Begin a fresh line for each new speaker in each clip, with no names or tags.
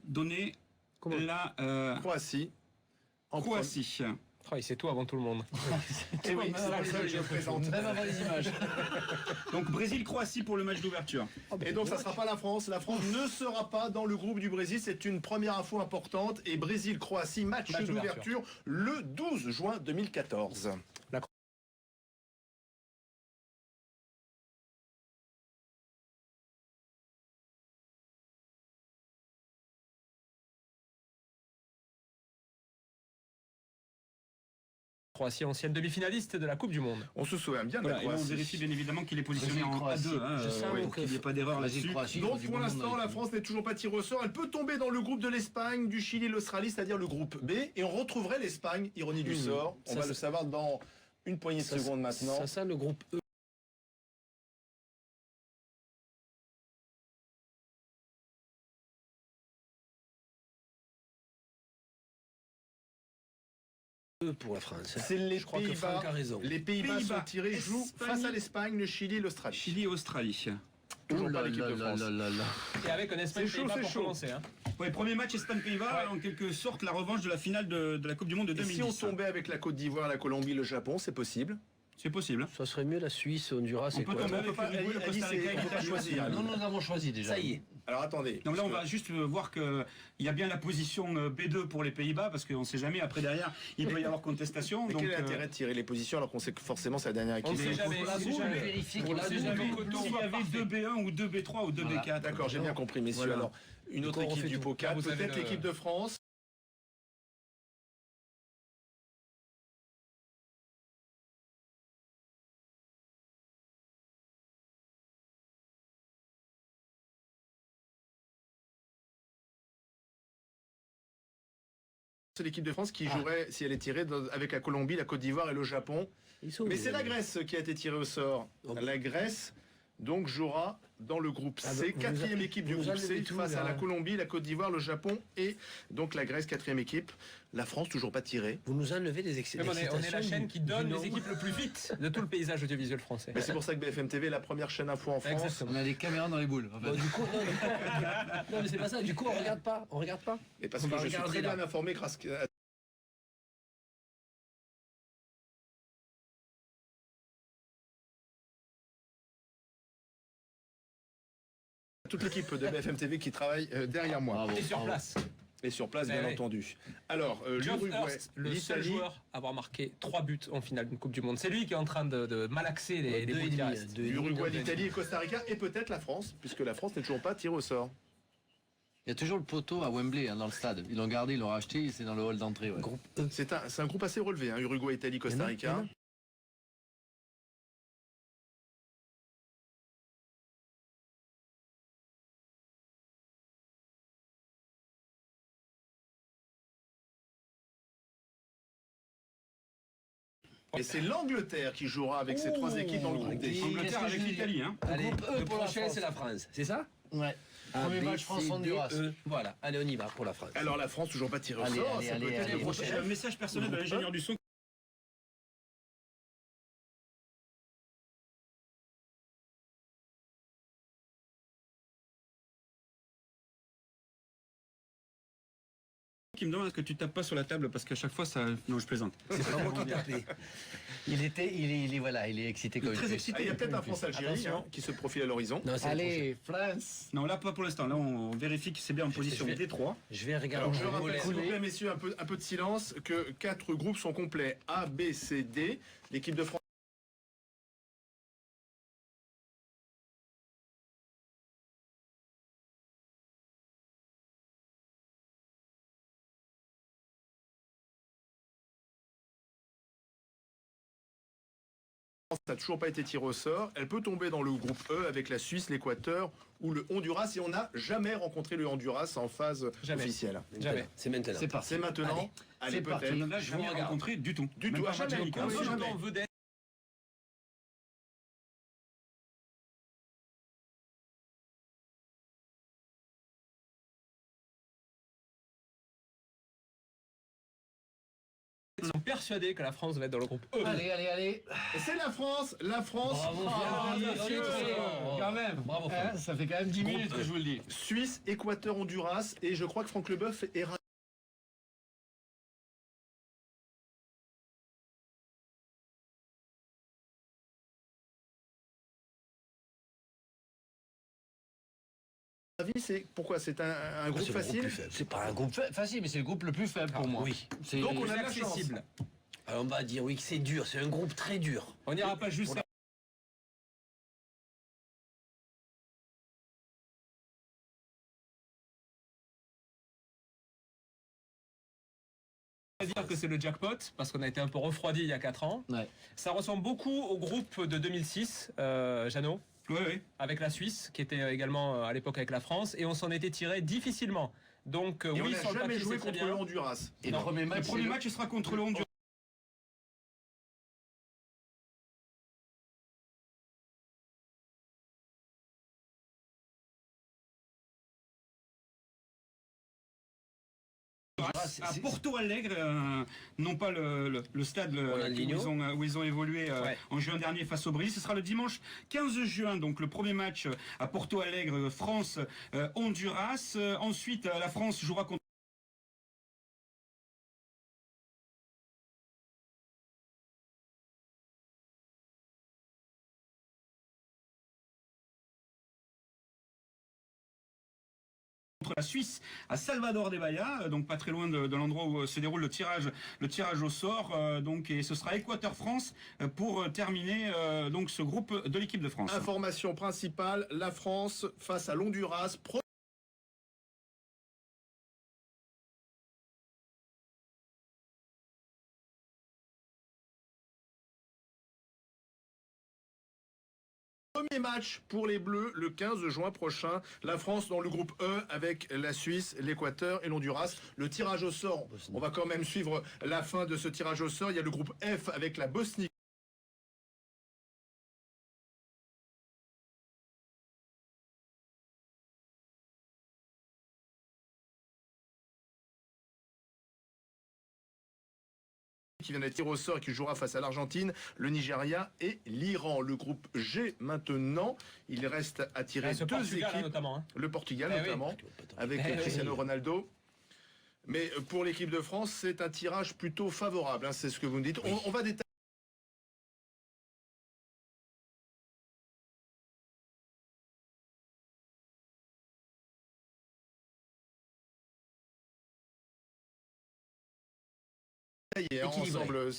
donner la
Croatie.
Croatie.
Oh, il sait tout avant tout le monde.
Et oui, c'est pour ça que je présente.
Même avant les images.
Donc Brésil-Croatie pour le match d'ouverture.
Et donc ça ne sera pas la France. La France ne sera pas dans le groupe du Brésil. C'est une première info importante. Et Brésil-Croatie, match d'ouverture le 12 juin 2014.
Croatie, ancienne demi-finaliste de la Coupe du Monde.
On se souvient bien de la
Voilà, et on
Croatie.
vérifie bien évidemment qu'il est positionné en A2, pour qu'il n'y ait pas d'erreur là-dessus.
Donc pour l'instant, la France n'est toujours pas tirée au sort. Elle peut tomber dans le groupe de l'Espagne, du Chili, l'Australie, c'est-à-dire le groupe B. Et on retrouverait l'Espagne, ironie du sort. On va le savoir dans une poignée de secondes maintenant.
Ça sent le groupe E. Pour la France.
C'est les
Je crois que Franck a raison.
Les Pays-Bas sont tirés, jouent face à l'Espagne, le Chili et l'Australie.
Chili et Australie.
Toujours pas l'équipe de France.
Et avec un Espagne-Pays-Bas pour commencer. Hein.
Ouais, premier match Espagne-Pays-Bas, en quelque sorte la revanche de la finale de la Coupe du Monde de 2010.
Et si on tombait avec la Côte d'Ivoire, la Colombie, le Japon, c'est possible.
C'est possible.
Ça serait mieux la Suisse, Honduras et
On peut
quoi.
tomber avec l'Uruguay, le Costa Rica, il faut pas choisir.
Non, nous avons choisi déjà. Ça y est.
Alors attendez.
Non, là on va juste voir qu'il y a bien la position B2 pour les Pays-Bas, parce qu'on ne sait jamais, après derrière, il peut y avoir contestation.
Mais
donc,
quel est l'intérêt de tirer les positions alors qu'on sait que forcément c'est la dernière équipe?
On ne sait jamais.
Vérifier
On ne sait jamais
S'il y avait 2B1 ou 2B3 ou 2B4.
D'accord, j'ai bien compris, messieurs.
Voilà.
Alors, une autre équipe du POCAL, peut-être l'équipe de France. C'est l'équipe de France qui jouerait, si elle est tirée, avec la Colombie, la Côte d'Ivoire et le Japon. Mais c'est la Grèce qui a été tirée au sort. La Grèce, donc, jouera dans le groupe C, quatrième équipe du groupe C, face à la Colombie, la Côte d'Ivoire, le Japon et donc la Grèce, quatrième équipe. La France, toujours pas tirée.
Vous nous enlevez des excès.
On est la chaîne qui donne les équipes le plus vite de tout le paysage audiovisuel français.
C'est pour ça que BFM TV est la première chaîne info en France.
Exactement.
On a des caméras dans les boules. En fait. Bon, du coup, non, mais c'est pas ça. Du coup, on regarde pas. On regarde pas.
Et parce que je suis très bien informé grâce à toute l'équipe de BFM TV qui travaille derrière moi.
Et sur place.
Et sur place, bien entendu. Alors, l'Uruguay,
le seul joueur à avoir marqué 3 buts en finale d'une Coupe du Monde. C'est lui qui est en train de malaxer les bouts qui restent.
L'Uruguay, l'Italie et Costa Rica, et peut-être la France, puisque la France n'est toujours pas tirée au sort.
Il y a toujours le poteau à Wembley, dans le stade. Ils l'ont gardé, ils l'ont racheté, c'est dans le hall d'entrée. Ouais.
C'est un groupe assez relevé, hein, Uruguay, Italie, Costa Rica. Et c'est l'Angleterre qui jouera avec ces trois équipes dans le groupe D.
Angleterre avec l'Italie. Hein.
Allez,
groupe E
le
pour la
prochain,
France.
c'est la France. C'est ça?
Ouais.
Premier match France-Honduras. Voilà. Allez, on y va pour la France.
Alors la France, toujours pas tirée au sort.
allez,
C'est
allez,
peut-être
allez,
le
allez,
prochain.
J'ai un message personnel de l'ingénieur du son. Qui me demande est-ce que tu tapes pas sur la table parce qu'à chaque fois ça. Non, je plaisante.
C'est pas moi qui tapé. Il est excité comme
Très
une
excité.
Ah, il y a peut-être un France-Algérie qui se profile à l'horizon.
Non, c'est
Allez, France.
Non, là pas pour l'instant. Là on vérifie que c'est bien en position D3.
Je vais regarder.
Alors je rappelle, s'il vous plaît, messieurs, un peu de silence, que 4 groupes sont complets. A, B, C, D. L'équipe de France. n'a toujours pas été tirée au sort. Elle peut tomber dans le groupe E avec la Suisse, l'Équateur ou le Honduras. Et on n'a jamais rencontré le Honduras en phase officielle.
Jamais.
C'est maintenant.
C'est parti.
C'est maintenant. Allez,
c'est parti.
peut-être.
Là, je n'ai
regarde.
rencontré du tout.
Du
Même
tout,
pas
à jamais.
match amical.
Ah oui, jamais.
Vedette. Ils sont persuadés que la France va être dans le groupe E.
Allez, allez, allez.
Et c'est la France. La France.
Bravo,
messieurs.
quand même. Bravo.
Hein, ça fait quand même 10 minutes que je vous le dis.
Suisse, Équateur, Honduras. Et je crois que Franck Leboeuf est ravi c'est pourquoi c'est un groupe facile.
C'est pas un groupe
Facile, mais c'est le groupe le plus faible pour moi.
Oui.
Donc on
Plus
a de la chance.
accessible.
Alors on va dire oui que c'est dur, c'est un groupe très dur.
On n'ira pas juste à dire que c'est le jackpot, parce qu'on a été un peu refroidi il y a 4 ans.
Ouais.
Ça ressemble beaucoup au groupe de 2006, Jeannot,
Oui, oui.
avec la Suisse, qui était également à l'époque avec la France, et on s'en était tiré difficilement. Donc
Et on
oui,
n'a
sur le
jamais
papier,
joué
c'est très
contre le
bien.
Honduras.
Et le
Non.
premier
Le
match,
premier match, il sera contre le Honduras. À Porto Alegre, non pas le stade où ils ont évolué
Ouais.
en juin dernier face au Brésil. Ce sera le dimanche 15 juin, donc le premier match à Porto Alegre, France-Honduras. Ensuite, la France jouera contre la Suisse à Salvador de Bahia, donc pas très loin de l'endroit où se déroule le tirage au sort. Donc, et ce sera Équateur-France pour terminer donc ce groupe de l'équipe de France.
Information principale, la France face à l'Honduras. Premier match pour les Bleus le 15 juin prochain. La France dans le groupe E avec la Suisse, l'Équateur et l'Honduras. Le tirage au sort, on va quand même suivre la fin de ce tirage au sort. Il y a le groupe F avec la Bosnie. Qui vient d'être tiré au sort et qui jouera face à l'Argentine, le Nigeria et l'Iran. Le groupe G maintenant, il reste à tirer
Ce
deux
Portugal,
équipes.
notamment. Hein.
Le Portugal
Eh oui.
notamment, avec
Eh oui.
Cristiano Ronaldo. Mais pour l'équipe de France, c'est un tirage plutôt favorable, hein, c'est ce que vous me dites. On va détailler. Ensemble.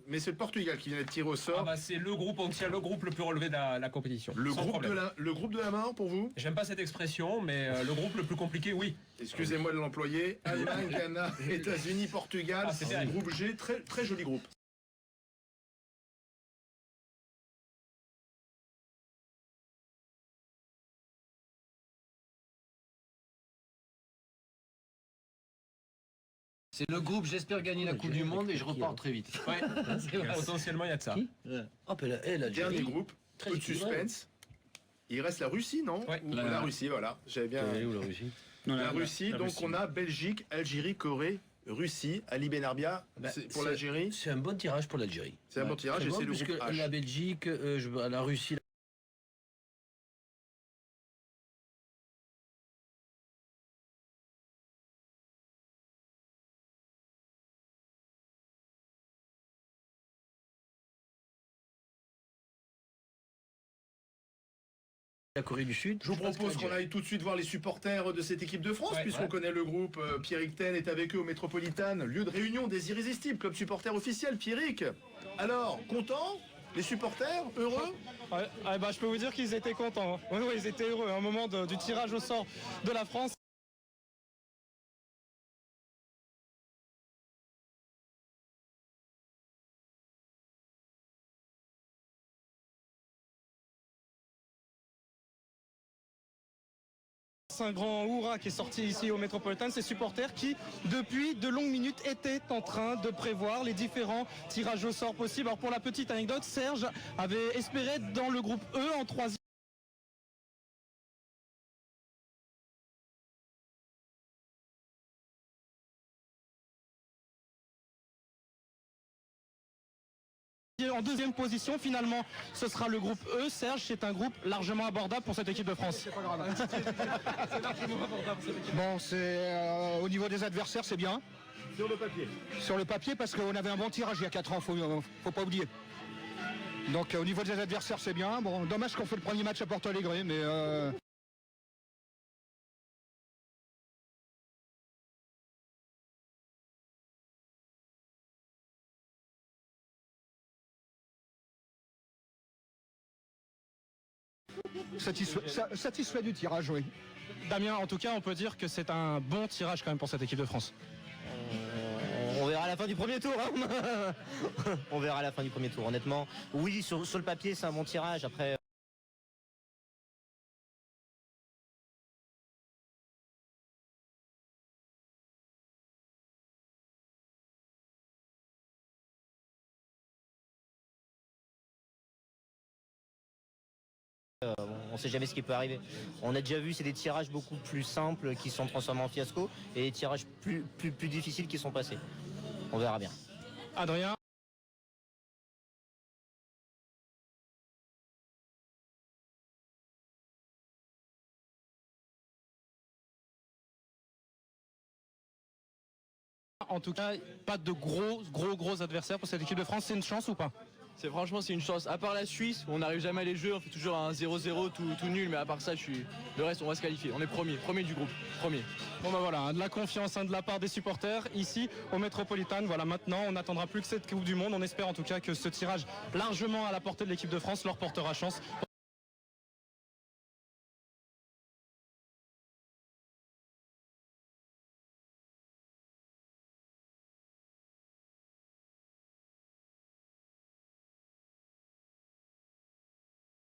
Mais c'est le Portugal qui vient d'être tiré au sort.
Ah bah c'est le groupe, on tient le groupe le plus relevé de la compétition.
Le
sans
groupe,
problème.
le groupe de la mort pour vous?
J'aime pas cette expression, mais le groupe le plus compliqué, oui.
Excusez-moi de l'employer. Allemagne, Ghana, États-Unis, Portugal.
Ah, c'est terrible.
Groupe G, très, très joli groupe.
C'est le groupe, j'espère gagner la Coupe du Monde et je repars très vite.
Ouais. Potentiellement, il y a de ça.
Hop, l'Algérie.
Dernier groupe,
Très
peu de
équilibré.
suspense. Il reste la Russie, non?
Ouais.
Ou la Russie, voilà. J'avais bien.
Où la Russie?
Non,
La Russie, donc on a Belgique, Algérie, Corée, Russie, Ali Benarbia, c'est pour l'Algérie.
C'est un bon tirage pour l'Algérie.
C'est un bon tirage et c'est le
puisque
groupe H.
la Belgique, la Russie, la Corée du Sud.
Je vous propose qu'on aille tout de suite voir les supporters de cette équipe de France,
Ouais,
puisqu'on
ouais.
connaît le groupe. Pierrick Ten est avec eux au Métropolitan, lieu de réunion des Irrésistibles, club supporter officiel. Pierrick, alors, content? Les supporters, heureux?
Ouais, bah, je peux vous dire qu'ils étaient contents. Hein. Oui, ils étaient heureux. Au moment du tirage au sort de la France, un grand hurrah qui est sorti ici au Métropolitain, ces supporters qui, depuis de longues minutes, étaient en train de prévoir les différents tirages au sort possibles. Alors pour la petite anecdote, Serge avait espéré dans le groupe E en troisième. En deuxième position, finalement, ce sera le groupe E. Serge, c'est un groupe largement abordable pour cette équipe de France. C'est pas grave.
Bon, au niveau des adversaires, c'est bien.
Sur le papier.
Sur le papier, parce qu'on avait un bon tirage il y a 4 ans, faut pas oublier. Donc au niveau des adversaires, c'est bien. Bon, dommage qu'on fait le premier match à Porto Alegre, mais... Satisfait du tirage, oui.
Damien, en tout cas, on peut dire que c'est un bon tirage quand même pour cette équipe de France.
On verra à la fin du premier tour. Hein. On verra à la fin du premier tour, honnêtement. Oui, sur le papier, c'est un bon tirage. Après... on ne sait jamais ce qui peut arriver. On a déjà vu, c'est des tirages beaucoup plus simples qui sont transformés en fiasco et des tirages plus difficiles qui sont passés. On verra bien.
Adrien. En tout cas, pas de gros adversaires pour cette équipe de France. C'est une chance ou pas?
Franchement, c'est une chance. À part la Suisse, où on n'arrive jamais à les jeux, on fait toujours un 0-0 tout nul, mais à part ça, le reste, on va se qualifier. On est premier du groupe, premier.
Bon ben voilà, de la confiance de la part des supporters ici au Metropolitan. Voilà, maintenant, on n'attendra plus que cette Coupe du Monde. On espère en tout cas que ce tirage largement à la portée de l'équipe de France leur portera chance.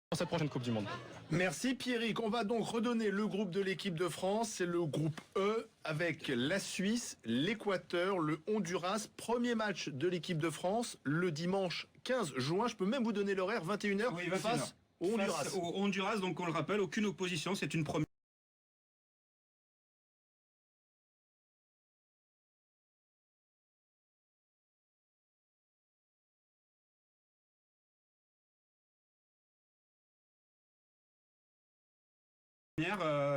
Pour cette prochaine Coupe du Monde.
Merci Pierrick. On va donc redonner le groupe de l'équipe de France. C'est le groupe E avec la Suisse, l'Équateur, le Honduras. Premier match de l'équipe de France le dimanche 15 juin. Je peux même vous donner l'horaire, 21h,
Oui, 21h.
face au Honduras.
Face au Honduras, donc on le rappelle, aucune opposition, c'est une première.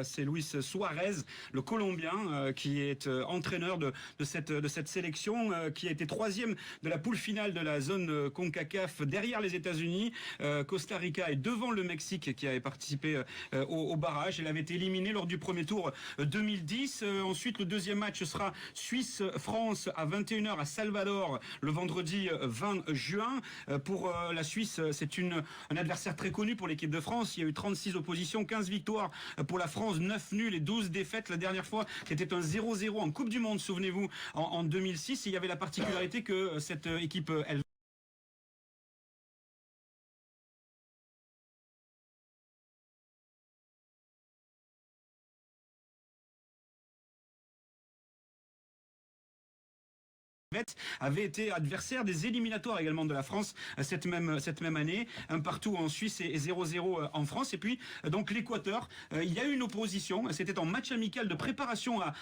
C'est Luis Suarez, le Colombien, qui est entraîneur de cette sélection, qui a été troisième de la poule finale de la zone CONCACAF derrière les États-Unis. Costa Rica est devant le Mexique qui avait participé au barrage. Elle avait été éliminée lors du premier tour 2010. Ensuite, le deuxième match sera Suisse-France à 21h à Salvador le vendredi 20 juin. Pour la Suisse, c'est un adversaire très connu pour l'équipe de France. Il y a eu 36 oppositions, 15 victoires pour la France, 9 nuls et 12 défaites. La dernière fois, c'était un 0-0 en Coupe du Monde, souvenez-vous, en 2006. Et il y avait la particularité que cette équipe, elle avait été adversaire des éliminatoires également de la France cette même année, un partout en Suisse et 0-0 en France. Et puis donc l'Équateur, il y a eu une opposition, c'était en match amical de préparation à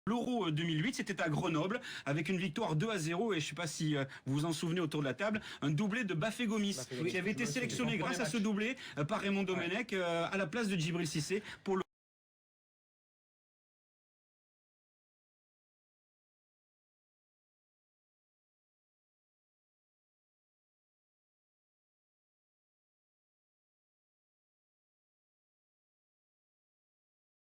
l'Euro 2008, c'était à Grenoble avec une victoire 2-0 et je ne sais pas si vous vous en souvenez autour de la table, un doublé de Bafé Gomis qui avait été sélectionné grâce à ce doublé par Raymond Domenech à la place de Djibril Cissé pour le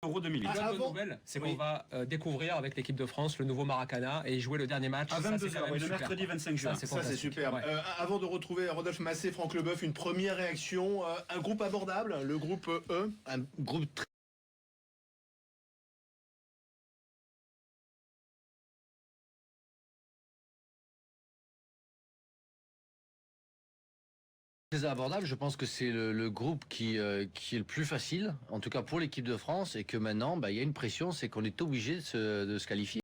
Euro 2008.
La bonne nouvelle, c'est qu'on va découvrir avec l'équipe de France le nouveau Maracana et jouer le dernier match.
À
Ça,
22h,
c'est
le mercredi 25 juin.
Ça, c'est super.
Ouais.
Avant de retrouver Rodolphe Massé, Franck Leboeuf, une première réaction. Un groupe abordable, le groupe E.
Un groupe très abordable. Je pense que c'est le groupe qui est le plus facile, en tout cas pour l'équipe de France, et que maintenant, il y a une pression, c'est qu'on est obligé de se qualifier.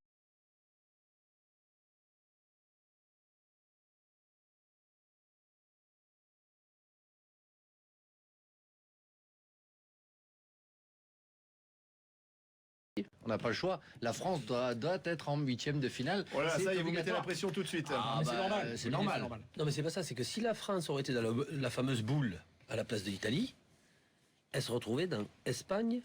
On n'a pas le choix. La France doit être en 8e de finale.
Voilà,
C'est
ça y est, vous mettez
obligatoire.
la pression tout de suite.
Ah,
c'est normal.
C'est normal.
Non, mais c'est pas ça. C'est que si la France aurait été dans la fameuse boule à la place de l'Italie, elle se retrouvait dans Espagne,